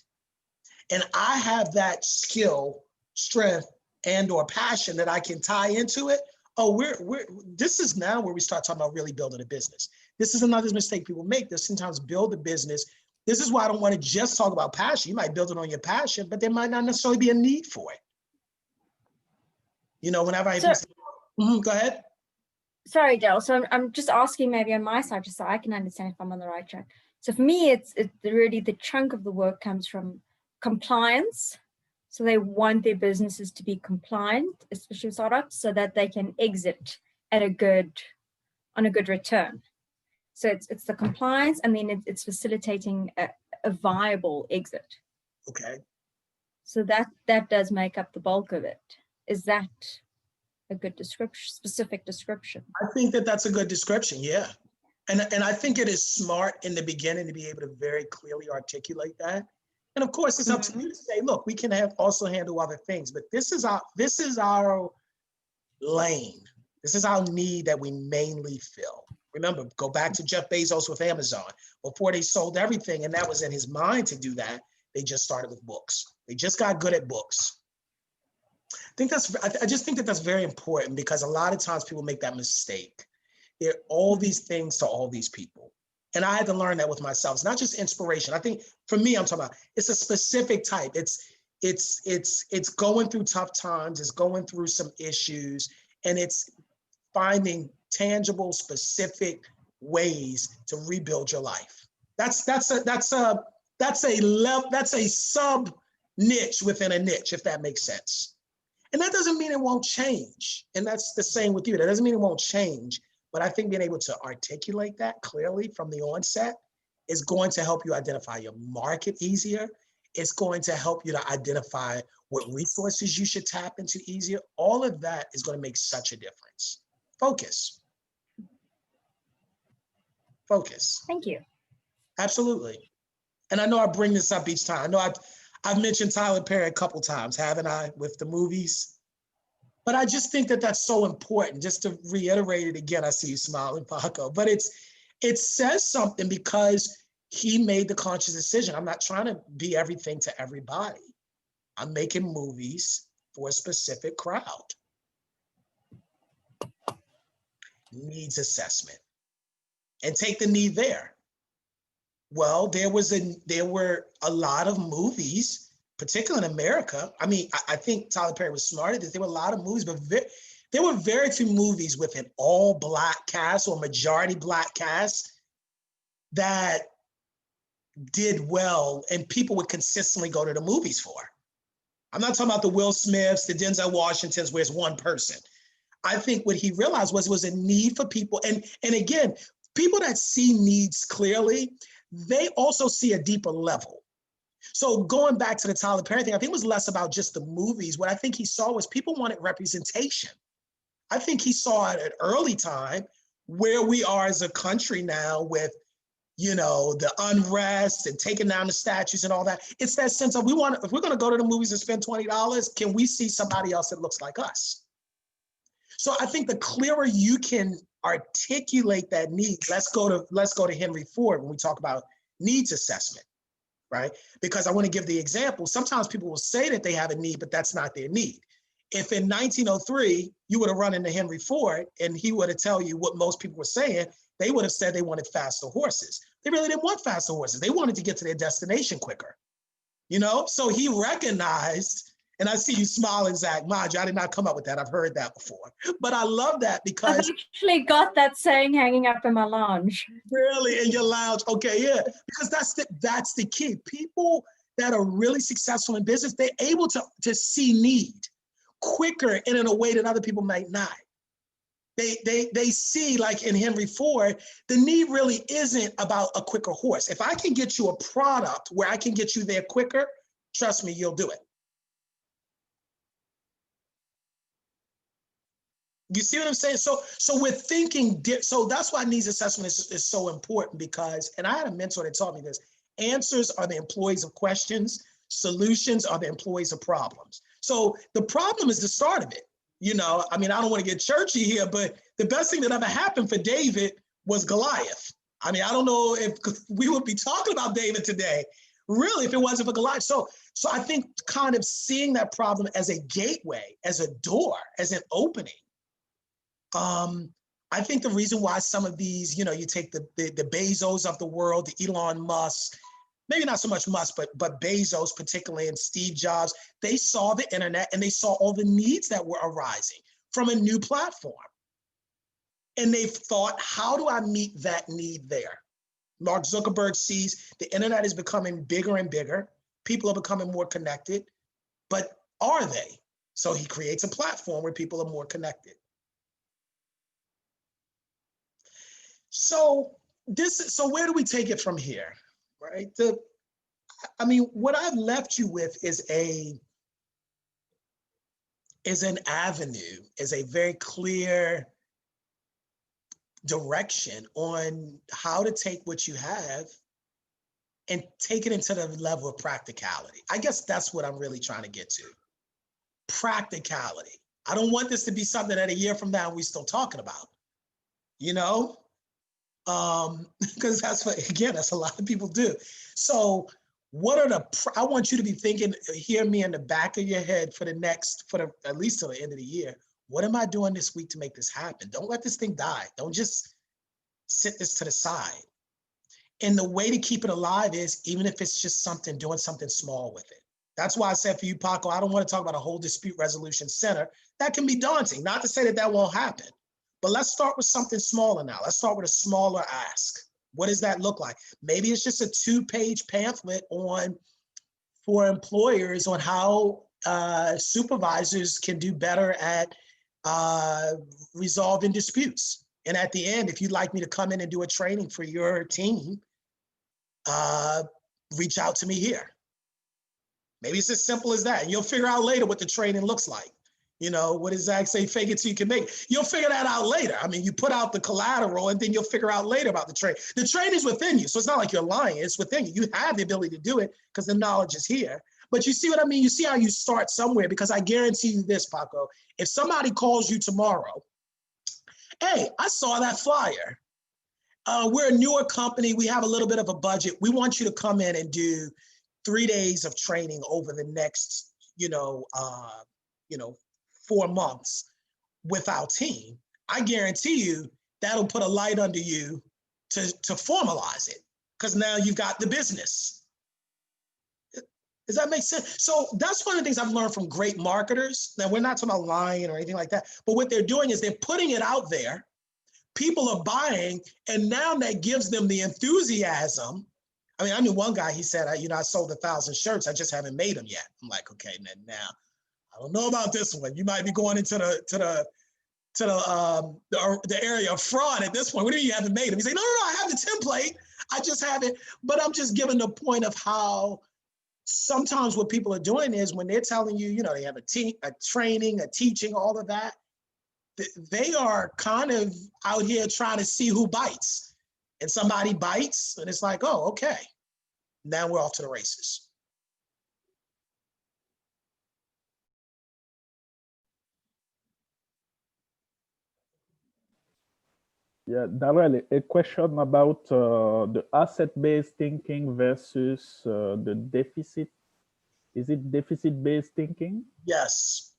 and I have that skill, strength, and or passion that I can tie into it, oh, this is now where we start talking about really building a business. This is another mistake people make. They sometimes build a business. This is why I don't want to just talk about passion. You might build it on your passion, but there might not necessarily be a need for it. You know, whenever I hear go ahead.
Sorry, Darrell. So I'm just asking maybe on my side, just so I can understand if I'm on the right track. So for me, it's really the chunk of the work comes from compliance. So they want their businesses to be compliant, especially startups, so that they can exit at on a good return. So it's the compliance, and then it's facilitating a viable exit.
Okay.
So that does make up the bulk of it. Is that a good description, specific description?
I think that's a good description, yeah. And I think it is smart in the beginning to be able to very clearly articulate that. And of course, it's up to you to say, look, we can also handle other things, but this is our lane. This is our need that we mainly fill. Remember, go back to Jeff Bezos with Amazon. Before they sold everything, and that was in his mind to do that, they just started with books. They just got good at books. I just think that that's very important, because a lot of times people make that mistake. There are all these things to all these people. And I had to learn that with myself. It's not just inspiration. I think for me, I'm talking about, it's a specific type. It's going through tough times. It's going through some issues, and it's finding tangible, specific ways to rebuild your life. That's a sub niche within a niche, if that makes sense. And that doesn't mean it won't change. And that's the same with you. That doesn't mean it won't change. But I think being able to articulate that clearly from the onset is going to help you identify your market easier. It's going to help you to identify what resources you should tap into easier. All of that is going to make such a difference. Focus. Focus.
Thank you.
Absolutely. And I know I bring this up each time. I know I've mentioned Tyler Perry a couple times, haven't I, with the movies? But I just think that that's so important. Just to reiterate it again, I see you smiling, Paco, but it says something because he made the conscious decision. I'm not trying to be everything to everybody. I'm making movies for a specific crowd. Needs assessment. And take the need there. Well, there were a lot of movies particularly in America. I mean, I think Tyler Perry was smart at this. There were a lot of movies, but there were very few movies with an all Black cast or majority Black cast that did well and people would consistently go to the movies for. I'm not talking about the Will Smiths, the Denzel Washingtons, where it's one person. I think what he realized was a need for people. And again, people that see needs clearly, they also see a deeper level. So going back to the Tyler Perry thing, I think it was less about just the movies. What I think he saw was people wanted representation. I think he saw at an early time where we are as a country now with, you know, the unrest and taking down the statues and all that. It's that sense of if we're going to go to the movies and spend $20, can we see somebody else that looks like us? So I think the clearer you can articulate that need, let's go to Henry Ford when we talk about needs assessment, right? Because I want to give the example. Sometimes people will say that they have a need, but that's not their need. If in 1903, you would have run into Henry Ford and he would have tell you what most people were saying, they would have said they wanted faster horses. They really didn't want faster horses. They wanted to get to their destination quicker, you know? So he recognized, and I see you smiling, Zach, mind you, I did not come up with that. I've heard that before, but I love that because—
I've actually got that saying hanging up in my lounge.
Really, in your lounge? Okay, yeah, because that's the key. People that are really successful in business, they're able to see need quicker and in a way that other people might not. They see, like in Henry Ford, the need really isn't about a quicker horse. If I can get you a product where I can get you there quicker, trust me, you'll do it. You see what I'm saying? So we're thinking, so that's why needs assessment is so important because, and I had a mentor that taught me this, answers are the employees of questions, solutions are the employees of problems. So the problem is the start of it. You know, I mean, I don't want to get churchy here, but the best thing that ever happened for David was Goliath. I mean, I don't know if we would be talking about David today, really, if it wasn't for Goliath. So I think kind of seeing that problem as a gateway, as a door, as an opening. I think the reason why some of these, you know, you take the Bezos of the world, the Elon Musk, maybe not so much Musk, but Bezos particularly, and Steve Jobs, they saw the internet and they saw all the needs that were arising from a new platform. And they've thought, how do I meet that need there? Mark Zuckerberg sees the internet is becoming bigger and bigger. People are becoming more connected, but are they? So he creates a platform where people are more connected. So where do we take it from here, right? I mean, what I've left you with is an avenue, is a very clear direction on how to take what you have and take it into the level of practicality. I guess that's what I'm really trying to get to. Practicality. I don't want this to be something that a year from now we're still talking about, you know? Because that's a lot of people do. So I want you to be thinking, hear me in the back of your head at least till the end of the year. What am I doing this week to make this happen? Don't let this thing die. Don't just sit this to the side. And the way to keep it alive is, even if it's just doing something small with it. That's why I said for you, Paco, I don't want to talk about a whole dispute resolution center. That can be daunting. Not to say that won't happen. But let's start with something smaller now. Let's start with a smaller ask. What does that look like? Maybe it's just a 2-page pamphlet for employers on how supervisors can do better at resolving disputes. And at the end, if you'd like me to come in and do a training for your team, reach out to me here. Maybe it's as simple as that. And you'll figure out later what the training looks like. You know, what does Zach say? Fake it till you can make it. You'll figure that out later. I mean, you put out the collateral and then you'll figure out later about the trade. The trade is within you. So it's not like you're lying. It's within you. You have the ability to do it because the knowledge is here. But you see what I mean? You see how you start somewhere, because I guarantee you this, Paco. If somebody calls you tomorrow, hey, I saw that flyer. We're a newer company. We have a little bit of a budget. We want you to come in and do 3 days of training over the next, 4 months with our team. I guarantee you that'll put a light under you to formalize it, because now you've got the business. Does that make sense? So that's one of the things I've learned from great marketers. Now, we're not talking about lying or anything like that, but what they're doing is they're putting it out there. People are buying, and now that gives them the enthusiasm. I mean, I knew one guy, he said, I sold 1,000 shirts. I just haven't made them yet. I'm like, okay, now I don't know about this one. You might be going into the area of fraud at this point. What do you haven't made them? He said, no, I have the template. I just haven't. But I'm just giving the point of how sometimes what people are doing is when they're telling you, they have a training, a teaching, all of that, they are kind of out here trying to see who bites. And somebody bites, and it's like, oh, okay. Now we're off to the races.
Yeah, Darrell, a question about the asset-based thinking versus the deficit. Is it deficit-based thinking?
Yes.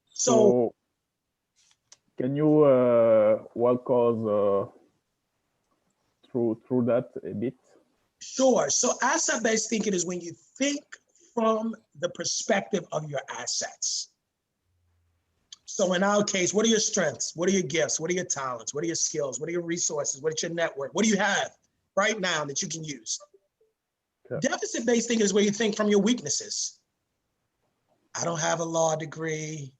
So can you walk us through that a bit?
Sure. So asset-based thinking is when you think from the perspective of your assets. So in our case, what are your strengths? What are your gifts? What are your talents? What are your skills? What are your resources? What is your network? What do you have right now that you can use? Okay. Deficit-based thinking is where you think from your weaknesses. I don't have a law degree.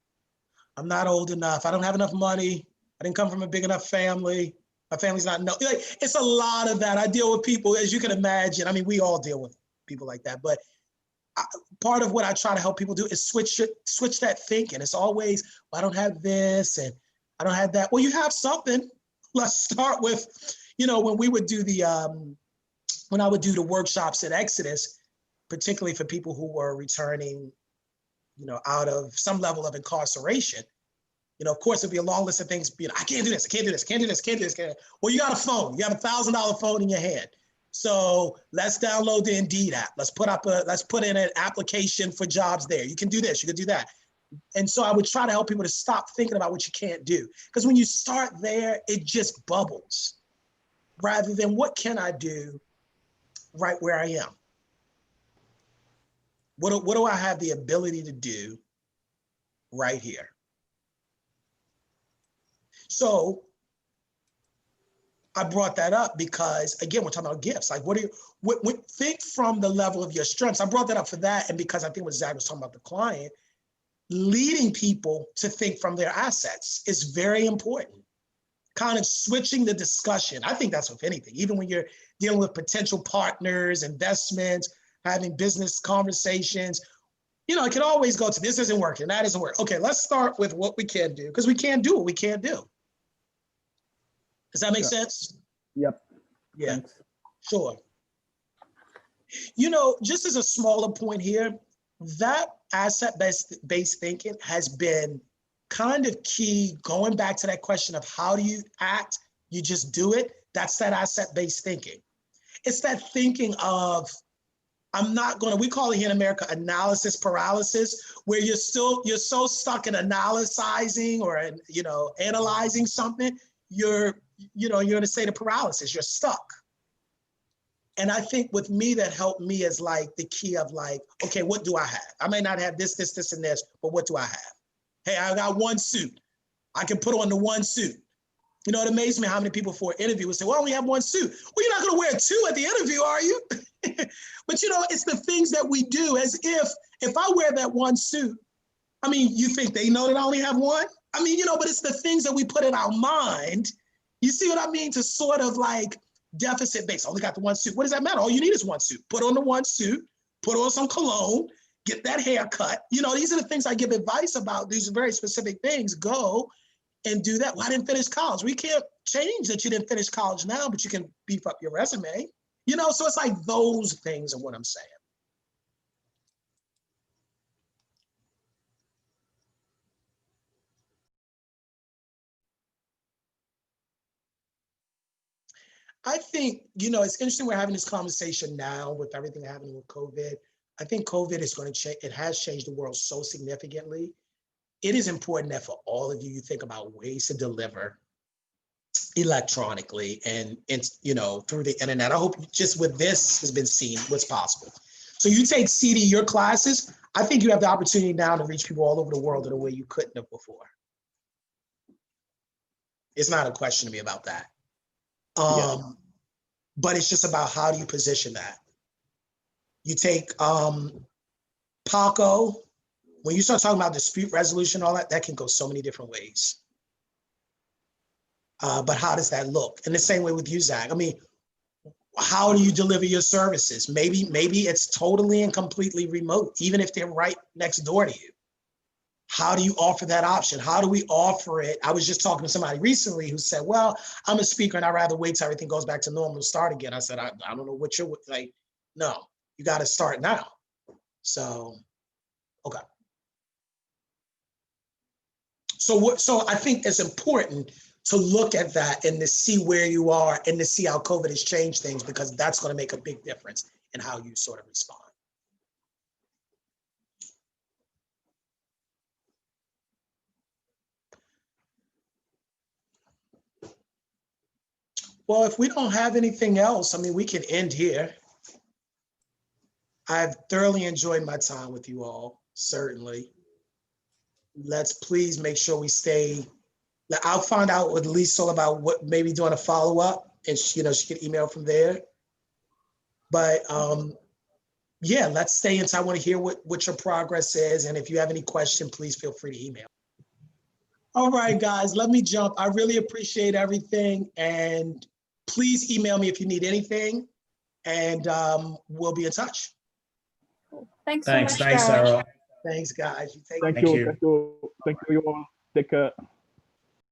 I'm not old enough. I don't have enough money. I didn't come from a big enough family. My family's not, it's a lot of that. I deal with people, as you can imagine. I mean, we all deal with people like that, but part of what I try to help people do is switch that thinking. It's always, well, I don't have this and I don't have that. Well, you have something. Let's start with, when we would do when I would do the workshops at Exodus, particularly for people who were returning, out of some level of incarceration, of course, it'd be a long list of things. I can't do this, I can't do this, can't do this, can't do this. Well, you got a phone. You have $1,000 phone in your hand. So let's download the Indeed app. Let's put in an application for jobs there. You can do this, you can do that. And so I would try to help people to stop thinking about what you can't do. Because when you start there, it just bubbles rather than what can I do right where I am? What do I have the ability to do right here? So I brought that up because, again, we're talking about gifts. Like, think from the level of your strengths. I brought that up for that. And because I think what Zach was talking about the client, leading people to think from their assets is very important. Kind of switching the discussion. I think that's with anything, even when you're dealing with potential partners, investments, having business conversations, it can always go to this isn't working, that isn't working. Okay, let's start with what we can do, because we can't do what we can't do. Does that make sense?
Yep.
Yeah,
thanks.
Sure. Just as a smaller point here, that asset-based thinking has been kind of key, going back to that question of how do you act, you just do it. That's that asset-based thinking. It's that thinking of, we call it here in America analysis paralysis, where you're so stuck in analyzing or, analyzing something, you're in a state of paralysis, you're stuck. And I think with me, that helped me is like the key of like, okay, what do I have? I may not have this, and this, but what do I have? Hey, I got one suit. I can put on the one suit. It amazed me how many people for an interview would say, well, I only have one suit. Well, you're not going to wear two at the interview, are you? But, it's the things that we do as if I wear that one suit, you think they know that I only have one? but it's the things that we put in our mind. You see what I mean? To sort of like deficit based. Only got the one suit. What does that matter? All you need is one suit. Put on the one suit, put on some cologne, get that haircut. These are the things I give advice about. These are very specific things. Go and do that. Well, I didn't finish college. We can't change that you didn't finish college now, but you can beef up your resume. So it's like those things are what I'm saying. I think, it's interesting we're having this conversation now with everything happening with COVID. I think COVID is going to change. It has changed the world so significantly. It is important that for all of you think about ways to deliver electronically and through the internet. I hope just with this has been seen what's possible. So you take CD, your classes, I think you have the opportunity now to reach people all over the world in a way you couldn't have before. It's not a question to me about that. But it's just about how do you position that? You take Paco, when you start talking about dispute resolution, all that, that can go so many different ways. But how does that look? In the same way with you, Zach. I mean, how do you deliver your services? Maybe it's totally and completely remote, even if they're right next door to you. How do you offer that option? How do we offer it? I was just talking to somebody recently who said, well, I'm a speaker and I'd rather wait till everything goes back to normal to start again. I said, I don't know what you're like. No, you got to start now. So, okay. So I think it's important to look at that and to see where you are and to see how COVID has changed things, because that's going to make a big difference in how you sort of respond. Well, if we don't have anything else, I mean, we can end here. I've thoroughly enjoyed my time with you all, certainly. Let's please make sure we stay. I'll find out with Lisa about what maybe doing a follow-up, and she can email from there. But yeah, let's stay in touch. I want to hear what your progress is. And if you have any question, please feel free to email. All right, guys, let me jump. I really appreciate everything. And please email me if you need anything, and we'll be in touch.
Thanks so much,
Thanks, Darrell.
Thanks, guys.
Thank you. Thank you all. Take care.